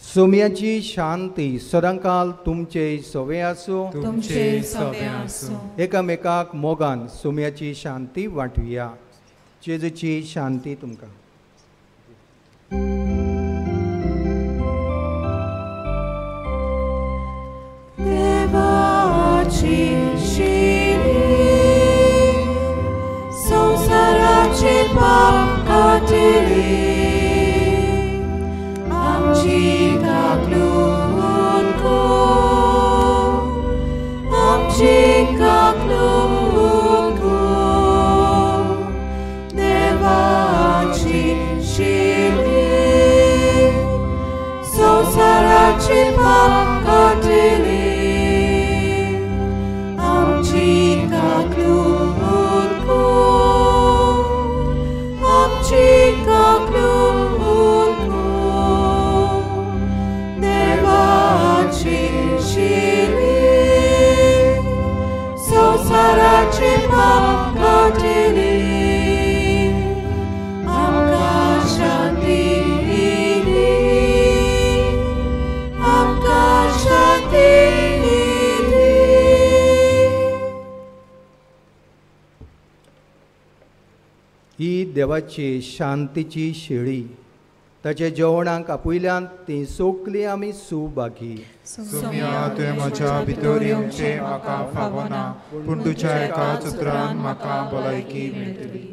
सोम्याची शांती सदांकाल तुमचे सवे आसूं. तुमचे सवे आसूं. एकामेकाक मोगान सोम्याची शांती वांटुया. जेजूची शांती तुमकां. मोचे पाप काटिले आमकां शांती दिली आमकां शांती दिली. ही देवाची शांतीची शेळी ताचे जेवणाक आपयल्यान ती सोकली आमी सुभागी. सुम्या तुवें म्हज्या भितर येवचें म्हाका फावना पूण तुज्या एकाच उतरान म्हाका भलायकी मेळटली.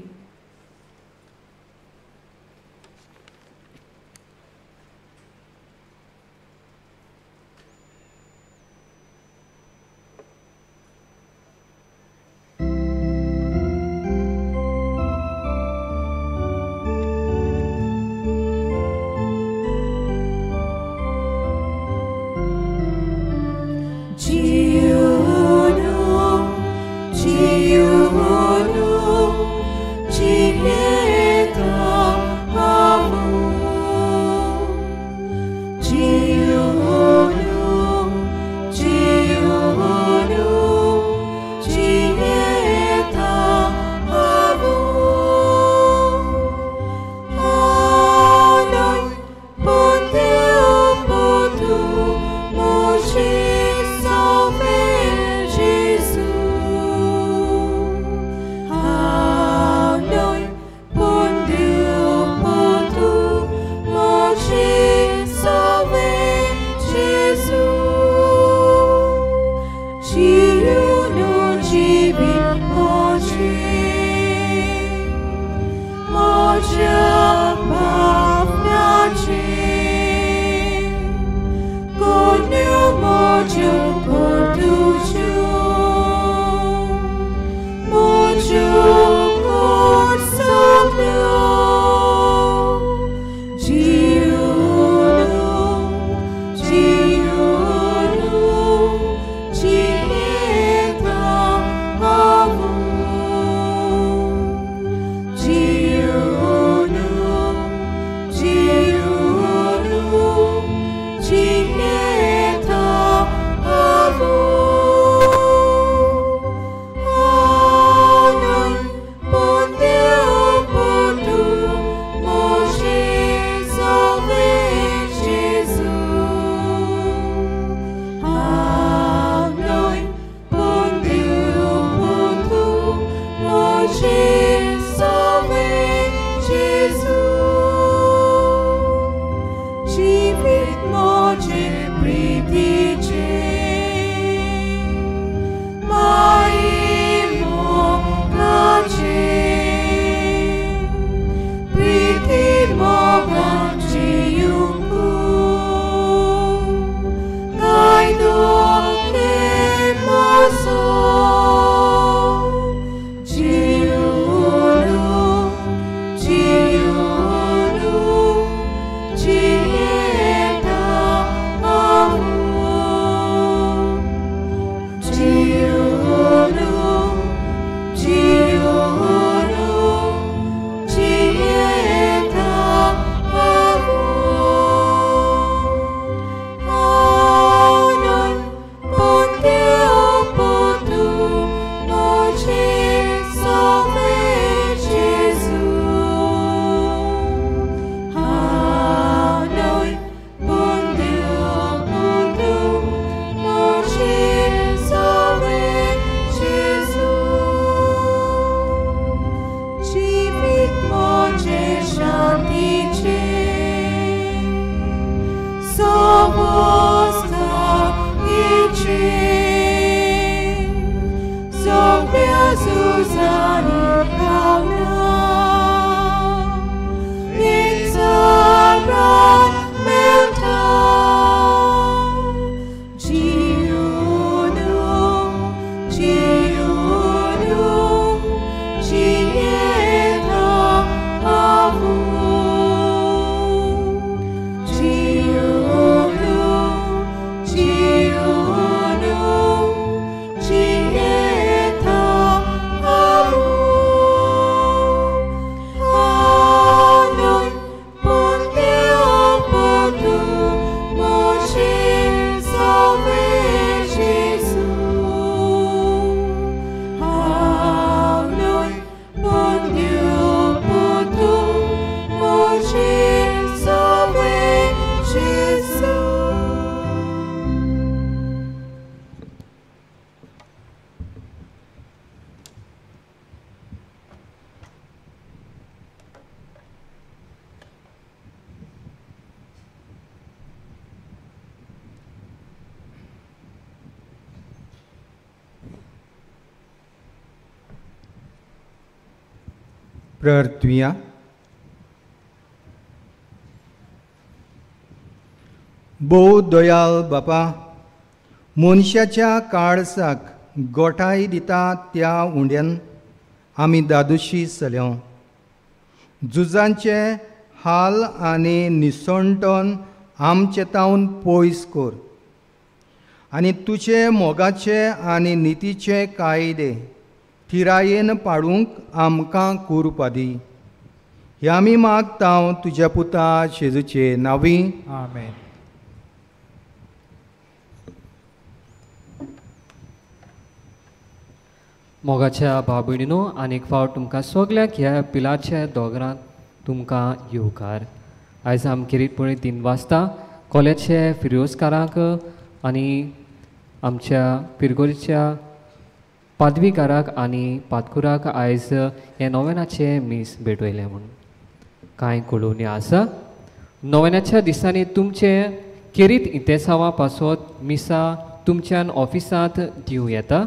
प्रार्थुया. भोव दयाल बापा, मनशाच्या काळजाक गोठाय दिता त्या उंड्यान आमी दादोशी जाल्यो. झुजांचे हाल आनी निसणटोन आमचे तावन पयस कर आनी तुजे मोगाचे आनी नितीचे कायदे थिरायेन पाडूंक आमकां कृपा दी. हे आमी मागतां तुज्या पुता जेजूचे नांवी. आमेन. मोगाच्या भाव भयणीनो, आनीक फावट तुमकां सगल्यांक ह्या पिलाच्या दोगरांत तुमकां येवकार. आयज आमकिरीतपणी 3 वाजता कॉलेजचे फिरोजकारांक आनी आमच्या पिरगोरीच्या पादवीकाराक आनी पातकुराक आयज हे नोवेनाचे मीस भेटयले म्हूण कांय कळोवणी आसा. नोवेनाच्या दिसांनी तुमचे किरीत इतेसावा पासत मिसा तुमच्यान ऑफिसांत दिवं येता.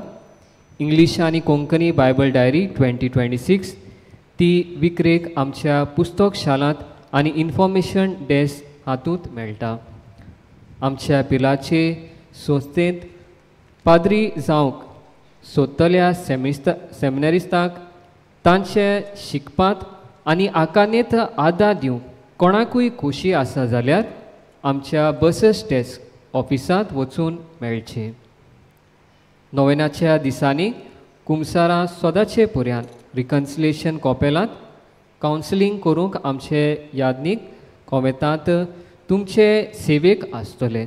इंग्लीश आनी कोंकणी बायबल डायरी 2026 ती विक्रेक आमच्या पुस्तक शालांत आनी इन्फॉर्मेशन डेस्क हातूंत मेळटा. आमच्या पिलाचे संस्थेंत पाद्री जावंक सोदतल्या सेमिनारिस्तांक तांचे शिकपांत आनी आकानेत आदार दिवंक कोणाकूय खोशी आसा जाल्यार आमच्या बसस डेस्क ऑफिसांत वचून मेळचें. नोवेनाच्या दिसांनी कुमसारा सोदाचे पुर्यान रिकन्सिलेशन कॉपेलांत कावन्सिलींग करूंक आमचे यादनीक कोमेतांत तुमचे सेवेक आसतले.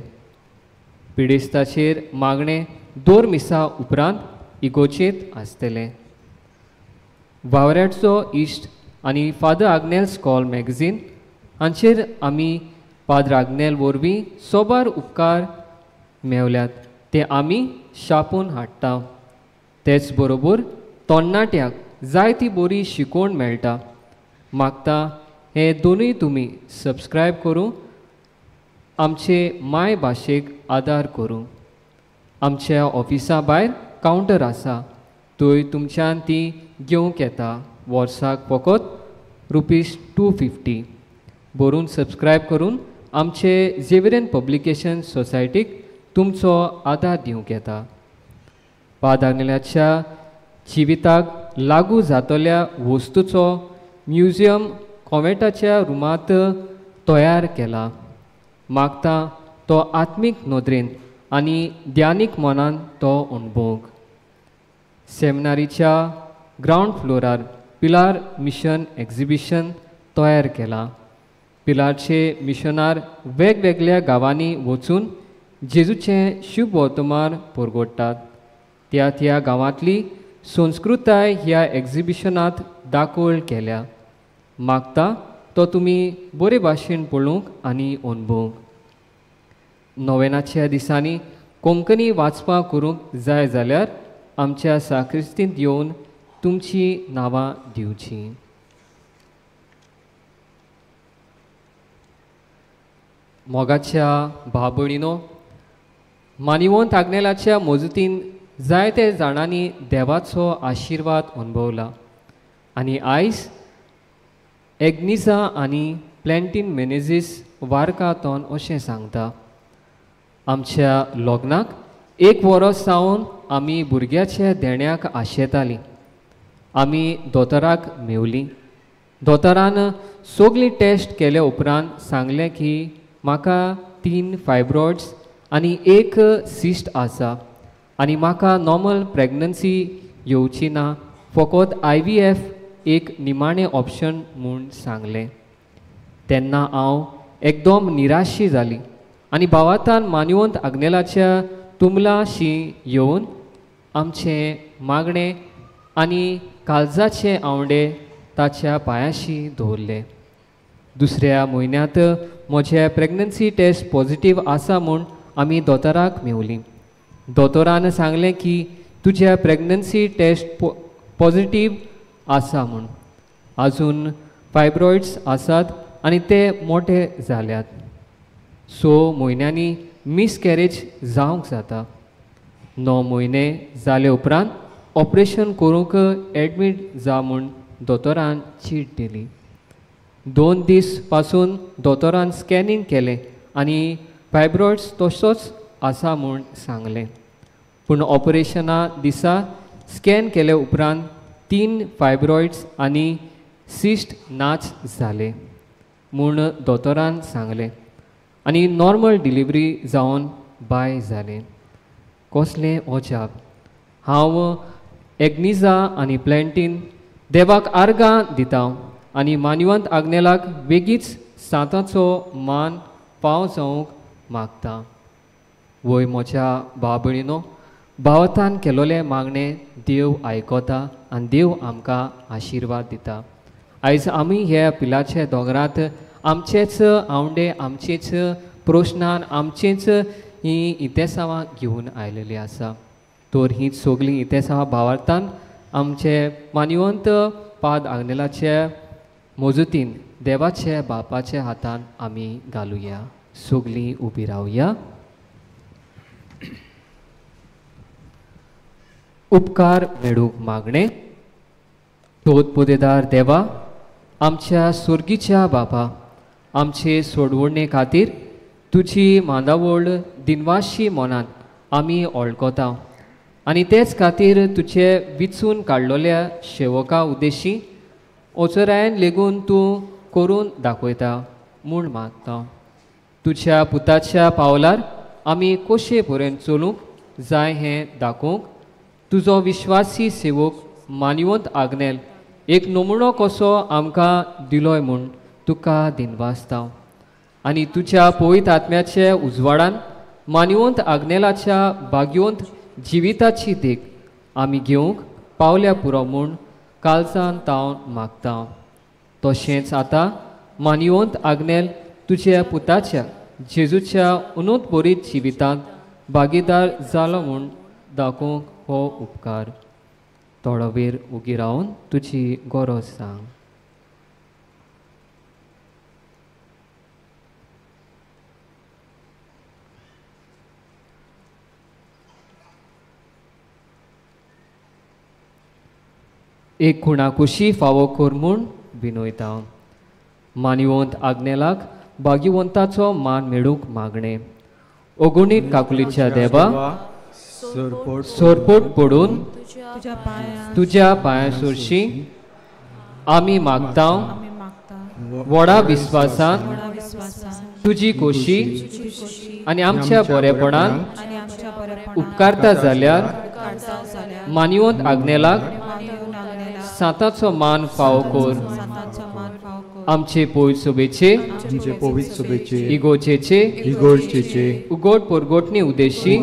पिडेस्ताचेर मागणे 2 मिसा उपरांत इगोचेत आसतले. वावऱ्याचो इश्ट आनी फादर आग्नेल्स कॉल मॅगझीन हांचेर आमी फादर आग्नेल वरवीं सोबार उपकार मेवल्यात ते आमी शापून हाडटा. तेच बरोबर तरणाट्यांक जायती बरी शिकवण मेळटा. मागता हे दोनूय तुमी सबस्क्रायब करूं आमचे माय भाशेक आदार करूं. आमच्या ऑफिसा भायर कावंटर आसा, थंय तुमच्यान ती घेवंक येता. वर्साक फकत ₹250 बरोवन सबस्क्रायब करून आमचे झेवियरन पब्लिकेशन सोसायटीक तुमचो आदार दिवंक येता. पादाग्नेलाच्या जिविताक लागू जातल्या वस्तूचो म्युजियम कॉमेटाच्या रुमांत तयार केला. मागता तो आत्मीक नदरेन आनी ध्यानीक मनान तो अणभवंक. सेमिनारीच्या ग्रावंड फ्लोरार पिलार मिशन एक्झिबिशन तयार केला. पिलारचे मिशनार वेगवेगळ्या गांवांनी वचून जेजूचें शुभ वर्तमान परगोडटात. त्या गांवांतली संस्कृताय ह्या एक्झिबिशनांत दाखोळ केल्या. मागता तो तुमी बरे भाशेन पळोवंक आनी अणभवंक. नोवेनाच्या दिसांनी कोंकणी वाचपां करूंक जाय जाल्यार आमच्या साक्रिस्तींत येवन तुमची नांवां दिवचीं. मोगाच्या भाव भयणीनो, मानिवंत आग्नेलाच्या मजतीन जायते जाणांनी देवाचो आशिर्वाद अणभवला आनी आयज एग्निजा आनी प्लॅन्टीन मेनेझीस वारकातोन अशें सांगता. आमच्या लग्नाक 1 वर्स जावन आमी भुरग्याच्या देण्याक आशेतालीं. आमी दोतोराक मेवलीं. दोतोरान सगळी टेस्ट केले उपरांत सांगलें की म्हाका 3 फायब्रॉइड्स आनी 1 सिस्ट आसा आनी म्हाका नॉर्मल प्रेग्नन्सी येवची ना, फकत IVF एक निमाणें ऑप्शन म्हूण सांगलें. तेन्ना हांव एकदम निराशी जाली आनी भावातान मानिवंत आग्नेलाच्या तुमलाशी येवन आमचें मागणें आनी काळजाचे आवंडे ताच्या पांयाशी दवरले. दुसऱ्या म्हयन्यांत म्हजे प्रेग्नन्सी टेस्ट पॉझिटीव आसा म्हूण आमी दोतोराक मेवलीं. दोतोरान सांगलें की तुज्या प्रेग्नन्सी टेस्ट पॉझिटीव आसा म्हूण. आजून फायब्रॉइड्स आसात आनी ते मोठे जाल्यात. 6 म्हयन्यांनी मिसकॅरेज जावंक जाता. 9 म्हयने जाले उपरांत ऑपरेशन करूंक एडमीट जा म्हूण दोतोरान चीट दिली. 2 दीस पासून दोतोरान स्कॅनिंग केलें आनी फायब्रॉइड्स तसोच आसा म्हूण सांगलें. पूण ऑपरेशना दिसा स्कॅन केले उपरांत 3 फायब्रॉइड्स आनी सिस्ट नाच जाले म्हूण दोतोरान सांगलें आनी नॉर्मल डिलिव्हरी जावन बाय जालें. कसलें अजाप. हांव एग्निजा आनी प्लॅन्टीन देवाक आर्गां दिता आनी मान्यवंत आग्नेलाक बेगीच सांताचो मान पाव जावंक मागता. वय म्हज्या भाव भयणीनो, भावतान केलोले मागणे देव आयकता आनी देव आमकां आशिर्वाद दिता. आयज आमी ह्या पिलाचे दोंगरांत आमचेच आवंडे, आमचेच प्रश्नान, आमचेच ही इतेसांवां घेवन आयलेली आसा. तर ही सगळीं इतेसांवां भावार्थान आमचे मान्यवंत पाद आग्नेलाचे मजतीन देवाचे बापाच्या हातान आमी घालुया. सगळीं उबी रावया. उपकार मेळूंक मागणे. तोत पोदेदार देवा, आमच्या सुर्गीच्या बापा, आमचे सोडवणे खातीर तुजी मांदावळ दिनवाशी मनान आमी वळखता आनी तेच खातीर तुजे विचून काडलोल्या सेवका उद्देशी ओचरायन लेगून तूं करून दाखयता म्हूण मागता. तुज्या पुताच्या पावलार आमी कशे परेन चलूंक जाय हें दाखोवंक तुजो विश्वासी सेवक मान्यवंत आग्नेल एक नमुनो कसो आमकां दिलोय म्हूण तुका दिनवासता. आनी तुज्या पवित्र आत्म्याचे उजवाडान मान्यवंत आग्नेलाच्या भाग्यवंत जिविताची देख आमी घेवंक पावल्या पुरो म्हूण काळजान तावन मागता. तशेंच आतां मान्यवंत आग्नेल तुज्या पुताच्या जेजूच्या उनूत बरीत जिवितांत भागीदार जालो म्हूण दाखोवंक हो उपकार. थोडो वेळ उगी रावन तुजी गरज सांग. एक खुणाकुशी फावो कर म्हूण विनयता. मान्यवंत आग्नेलाक भाग्यवंताचो मान मेळूंक मागणे. ओगुणीत काकुलीच्या देवा, सोरपोट पडून तुज्या पांयां सुरशी आमी मागता. व्हडा विस्वासान तुजी खोशी आनी आमच्या बरेपणान उपकारता जाल्यार मान्यवंत आग्नेलाक सांताचो मान फावो कर. आमचे पवित्र सोबेचे इगोर्चेचे उगोट पोरगोटणी उद्देशी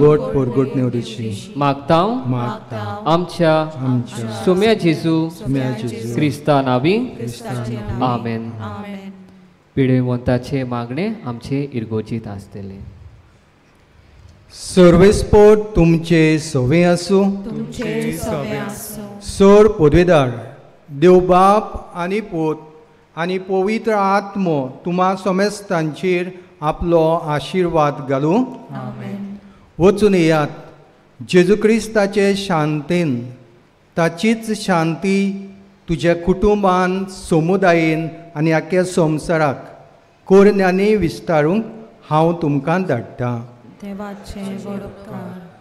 मागता आमच्या सोम्या जेजू क्रिस्ता नावी आमेन. पिडेवंताचे मागणे आमचे इर्गोजीत आसतले. सर्वेस्पोट तुमचे सवे आसूं. सोर पदवेदार देव बाप आनी पोत आनी पवित्र आत्मो तुम्हा समेस्तांचेर आपलो आशिर्वाद घालूं. वचून येयात. जेजू क्रिस्ताचे शांतेन ताचीच शांती तुज्या कुटुंबान, समुदायेन आनी आख्या संवसाराक कोरण्यांनी विस्तारूंक हांव तुमकां धाडटां. देवाचे बरोबर.